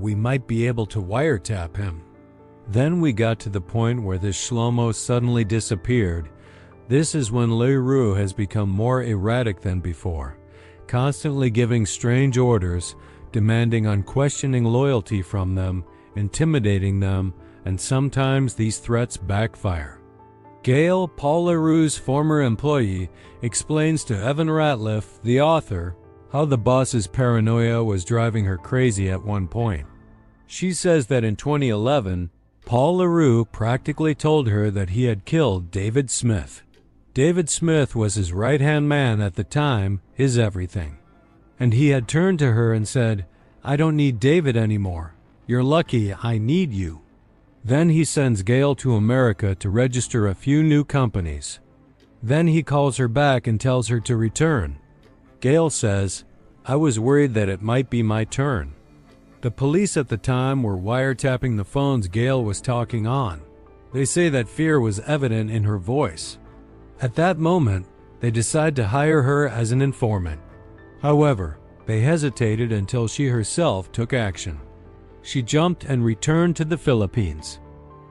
we might be able to wiretap him. Then we got to the point where this Shlomo suddenly disappeared. This is when Roux has become more erratic than before, constantly giving strange orders, demanding unquestioning loyalty from them, intimidating them, and sometimes these threats backfire. Gail, Paul Roux's former employee, explains to Evan Ratliff, the author, how the boss's paranoia was driving her crazy at one point. She says that in 2011, Paul Roux practically told her that he had killed David Smith. David Smith was his right-hand man at the time, his everything. And he had turned to her and said, "I don't need David anymore. You're lucky I need you." Then he sends Gail to America to register a few new companies. Then he calls her back and tells her to return. Gail says, "I was worried that it might be my turn." The police at the time were wiretapping the phones Gail was talking on. They say that fear was evident in her voice. At that moment, they decide to hire her as an informant. However, they hesitated until she herself took action. She jumped and returned to the Philippines.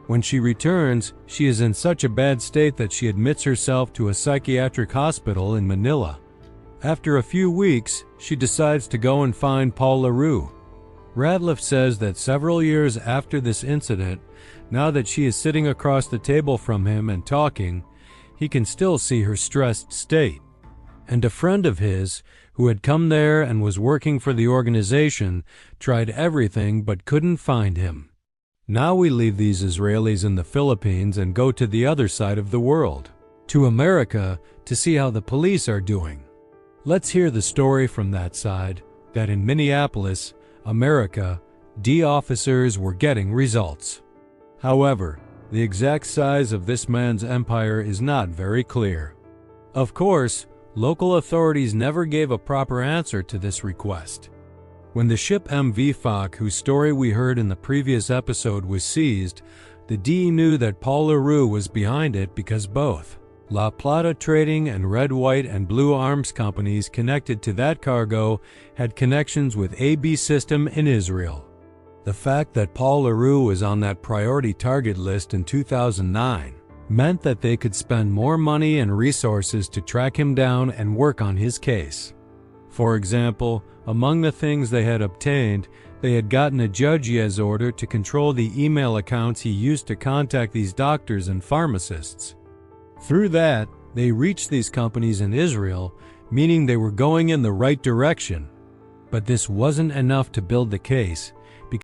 When she returns, she is in such a bad state that she admits herself to a psychiatric hospital in Manila. After a few weeks, she decides to go and find Paul Roux. Ratliff says that several years after this incident, now that she is sitting across the table from him and talking, he can still see her stressed state. And a friend of his, who had come there and was working for the organization, tried everything but couldn't find him. Now we leave these Israelis in the Philippines and go to the other side of the world, to America, to see how the police are doing. Let's hear the story from that side, that in Minneapolis, America, D officers were getting results. However, the exact size of this man's empire is not very clear. Of course, local authorities never gave a proper answer to this request. When the ship MV Foch, whose story we heard in the previous episode, was seized, the D knew that Paul Roux was behind it because both La Plata Trading and Red, White, and Blue Arms companies connected to that cargo had connections with AB System in Israel. The fact that Paul Roux was on that priority target list in 2009 meant that they could spend more money and resources to track him down and work on his case. For example, among the things they had obtained, they had gotten a judge's order to control the email accounts he used to contact these doctors and pharmacists. Through that, they reached these companies in Israel, meaning they were going in the right direction. But this wasn't enough to build the case,